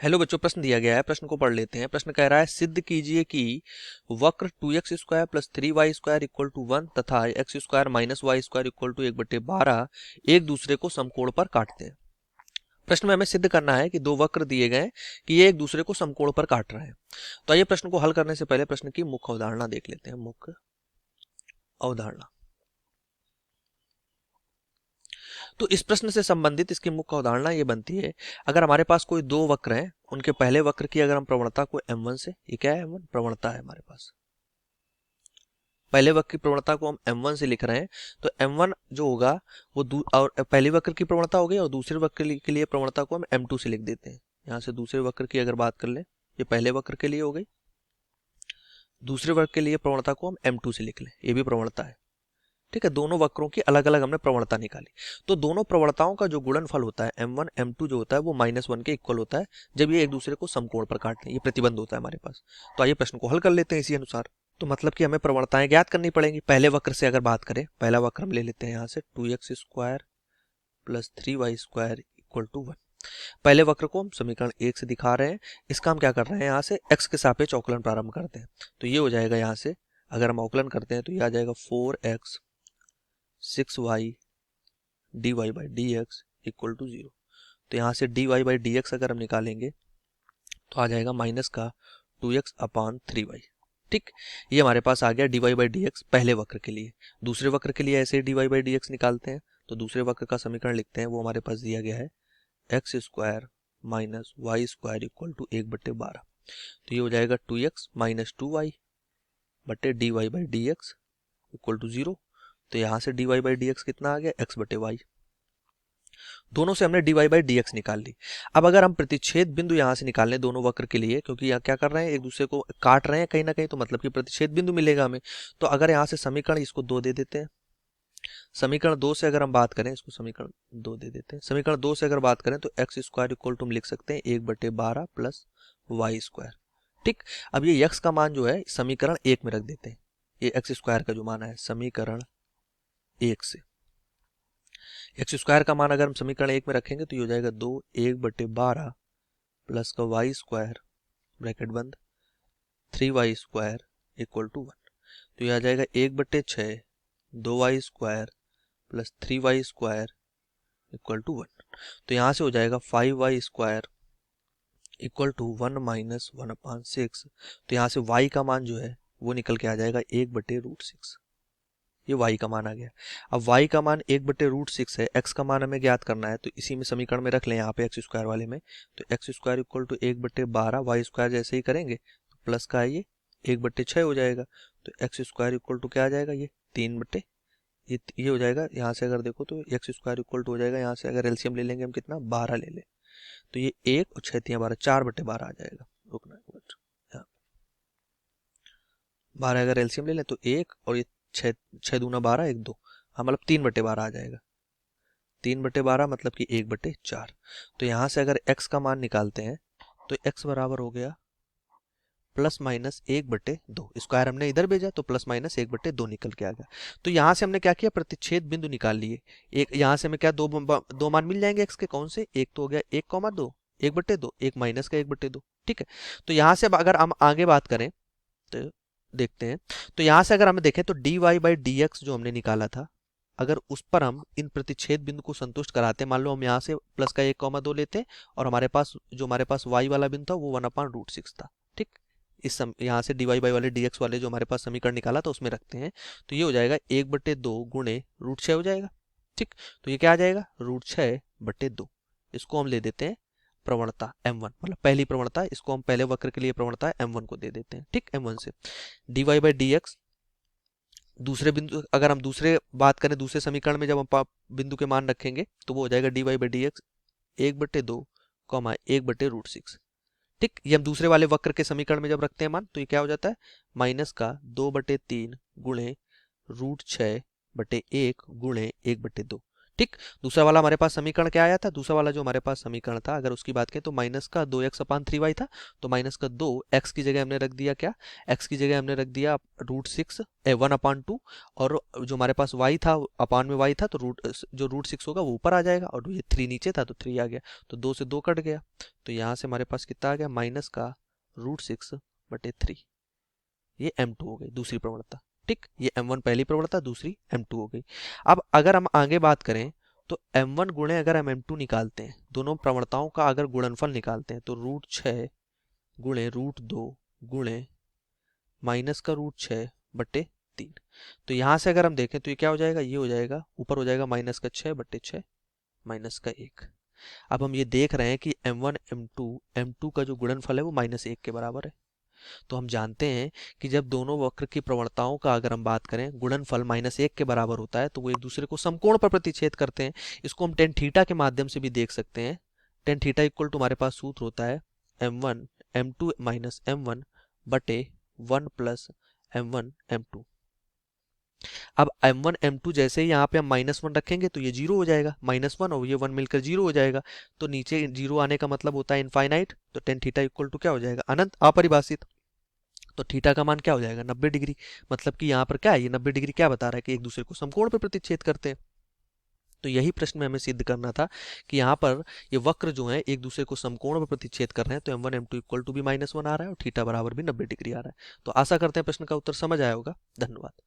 Hello बच्चों, प्रश्न दिया गया है। प्रश्न को पढ़ लेते हैं। प्रश्न कह रहा है सिद्ध कीजिए कि वक्र 2x² plus 3y² equal to 1 तथा x² minus y² equal to 1/12 एक दूसरे को समकोण पर काटते हैं। प्रश्न में हमें सिद्ध करना है कि दो वक्र दिए गए हैं कि ये एक दूसरे को समकोण पर काट रहे हैं। तो आइए प्रश्न को हल करने से पहले प्रश्न की मुख्य अवधारणा देख लेते हैं। मुख्य अवधारणा, तो इस प्रश्न से संबंधित इसकी मुख्य अवधारणा ये बनती है, अगर हमारे पास कोई दो वक्र हैं, उनके पहले वक्र की अगर हम प्रवणता को m1 से, ये क्या है, m1 प्रवणता है हमारे पास, पहले वक्र की प्रवणता को हम m1 से लिख रहे हैं, तो m1 जो होगा वो और पहले वक्र की प्रवणता हो गई और दूसरे वक्र के लिए प्रवणता को हम m2 से लिख देते हैं। यहाँ से दूसरे वक्र की अगर बात कर लें, ये पहले वक्र के लिए हो गई, दूसरे वक्र के लिए प्रवणता को हम m2 से लिख लें, ये भी प्रवणता है। ठीक है, दोनों वक्रों की अलग अलग हमने प्रवणता निकाली। तो दोनों प्रवणताओं का जो गुणनफल होता है m1 m2 जो होता है वो -1 के इक्वल होता है जब ये एक दूसरे को समकोण पर काटते हैं। ये प्रतिबंध होता है हमारे पास। तो आइए प्रश्न को हल कर लेते हैं इसी अनुसार। तो मतलब कि हमें प्रवणताएं ज्ञात करनी पड़ेंगी। पहले वक्र से अगर बात करें, पहला वक्र हम ले लेते हैं यहाँ से 2x² plus 3y² equal to 1। पहले वक्र को हम समीकरण 1 से दिखा रहे हैं। इसका हम क्या कर रहे हैं, यहाँ से x के सापेक्ष अवकलन प्रारंभ करते हैं। तो ये हो जाएगा, यहाँ से अगर हम अवकलन करते हैं तो ये आ जाएगा 4x 6y dy by dx equal to 0। तो यहाँ से dy बाई dx अगर हम निकालेंगे तो आ जाएगा माइनस का 2x अपान 3y। ठीक, ये हमारे पास आ गया dy बाई dx पहले वक्र के लिए। दूसरे वक्र के लिए ऐसे ही dy बाई dx निकालते हैं। तो दूसरे वक्र का समीकरण लिखते हैं, वो हमारे पास दिया गया है x² minus y² equal to 1/12। तो ये हो जाएगा 2x माइनस 2y बटे dy by dx equal to 0। तो यहाँ से dy बाई dx कितना आ गया, x/y। दोनों से हमने dy बाई dx निकाल ली। अब अगर हम प्रतिच्छेद बिंदु यहाँ से निकाल लें दोनों वक्र के लिए, क्योंकि यहाँ क्या कर रहे हैं, एक दूसरे को काट रहे हैं कहीं ना कहीं, तो मतलब कि प्रतिच्छेद बिंदु मिलेगा हमें। तो अगर यहाँ से समीकरण इसको 2 दे देते हैं, समीकरण 2 से अगर हम बात करें, इसको समीकरण 2 दे देते हैं। समीकरण 2 से अगर बात करें तो x² इक्वल टू हम लिख सकते हैं 1/12 प्लस y²। ठीक, अब ये x का मान जो है समीकरण 1 में रख देते हैं। ये x² का जो मान है समीकरण 1 से, x² का मान अगर हम समीकरण 1 में रखेंगे तो ये हो जाएगा 2 1/12 प्लस का y² ब्रैकेट बंद 3y² इक्वल टू 1। तो ये आ जाएगा 1/6 2y² plus 3y² equal to 1। तो यहाँ से हो जाएगा 5y² इक्वल टू 1 माइनस 1/6। तो यहाँ से y का मान जो है वो निकल के आ जाएगा 1/√6। ये y का मान आ गया। अब y का मान 1/√6 है, x का मान हमें ज्ञात करना है, तो इसी में समीकरण में रख लें यहाँ पे x² वाले में। तो x² इक्वल टू 1/12 y² जैसे ही करेंगे तो प्लस का है ये 1/6 हो जाएगा। तो x² इक्वल टू क्या आ जाएगा, ये 3 ये हो जाएगा। यहाँ से अगर देखो तो x² इक्वल टू हो जाएगा, यहाँ से अगर एलसीएम ले लेंगे हम कितना 12 ले लें तो ये 1 और 6 12 4/12 आ जाएगा। रुकना है, 12 अगर एलसीएम ले लें तो 1 और ये 6 दूना 12 1 2, हाँ मतलब 3/12 आ जाएगा। 3/12 मतलब कि 1/4। तो यहाँ से अगर x का मान निकालते हैं तो x बराबर हो गया प्लस माइनस 1/2। स्क्वायर हमने इधर भेजा तो प्लस माइनस 1/2 निकल के आ गया। तो यहाँ से हमने क्या किया, प्रतिच्छेद बिंदु निकाल लिए। एक यहाँ से हमें क्या दो मान मिल जाएंगे x के, कौन से, एक तो हो गया 1,2 1/2, एक माइनस का 1/2। ठीक है, तो यहाँ से अब अगर हम आगे बात करें तो देखते हैं। तो यहाँ से अगर हम देखें तो dy बाई dx जो हमने निकाला था, अगर उस पर हम इन प्रतिच्छेद बिंदु को संतुष्ट कराते हैं, मान लो हम यहाँ से प्लस का 1,2 लेते हैं और हमारे पास y वाला बिंदु था वो 1/√6 था। ठीक, यहाँ से dy बाई वाले dx वाले जो हमारे पास समीकरण निकाला था उसमें रखते हैं। तो ये हो जाएगा 1/2 गुणे √6 हो जाएगा। ठीक, तो ये क्या आ जाएगा, √6/2। इसको हम ले देते हैं प्रवणता m1, मतलब पहली प्रवणता, इसको हम पहले वक्र के लिए प्रवणता m1 को दे देते हैं। ठीक, m1 से dy बाई dx, दूसरे बिंदु अगर हम दूसरे बात करें, दूसरे समीकरण में जब हम बिंदु के मान रखेंगे तो वो हो जाएगा dy बाई dx 1/2 1/√6। ठीक, ये हम दूसरे वाले वक्र के समीकरण में जब रखते हैं मान तो ये क्या हो जाता है, माइनस का 2/3 गुणे √6/1 गुणे 1/2। ठीक। दूसरा वाला हमारे पास समीकरण क्या आया था, दूसरा वाला जो हमारे पास समीकरण था अगर उसकी बात करें तो माइनस का 2x/3y था, तो माइनस का 2 x की जगह हमने रख दिया क्या, x की जगह हमने रख दिया √6 1/2, और जो हमारे पास y था अपान में y था तो जो √6 होगा वो ऊपर आ जाएगा, और ये 3 नीचे था तो 3 आ गया, तो 2 से 2 कट गया, तो यहाँ से हमारे पास कितना आ गया, माइनस का √6/3। ये m2 हो गई दूसरी प्रवणता। ठीक, ये m1 पहली प्रवणता, दूसरी m2 हो गई। अब अगर हम आगे बात करें तो m1 गुणे अगर हम m2 निकालते हैं, दोनों प्रवणताओं का अगर गुणनफल निकालते हैं तो √6 गुणे √2 गुणे माइनस का √6/3। तो यहां से अगर हम देखें तो ये क्या हो जाएगा, ये हो जाएगा ऊपर हो जाएगा माइनस का 6/6 माइनस का 1। अब हम ये देख रहे हैं कि m1 m2 का जो गुणनफल है वो -1 के बराबर है। तो हम जानते हैं कि जब दोनों वक्र की प्रवणताओं का अगर हम बात करें गुणनफल -1 के बराबर होता है तो वो एक दूसरे को समकोण पर प्रतिच्छेद करते हैं। इसको हम टेन थीटा के माध्यम से भी देख सकते हैं। टेन थीटा इक्वल टू हमारे पास सूत्र होता है m1 m2 माइनस m1 बटे 1 प्लस m1 m2। अब m1 m2 जैसे ही यहाँ पे हम -1 रखेंगे तो ये 0 हो जाएगा, -1 और ये 1 मिलकर 0 हो जाएगा, तो नीचे 0 आने का मतलब होता है इनफाइनाइट, तो टेन थीटा इक्वल टू क्या हो जाएगा, अनंत, अपरिभाषित। तो थीटा का मान क्या हो जाएगा, 90 डिग्री। मतलब कि यहाँ पर क्या है, ये 90 डिग्री क्या बता रहा है कि एक दूसरे को समकोण पर प्रतिच्छेद करते हैं। तो यही प्रश्न में हमें सिद्ध करना था कि यहाँ पर ये वक्र जो है एक दूसरे को समकोण पर प्रतिच्छेद कर रहे हैं, तो m1 m2 इक्वल टू भी -1 आ रहा है और थीटा बराबर भी 90 डिग्री आ रहा है। तो आशा करते हैं प्रश्न का उत्तर समझ आया होगा। धन्यवाद।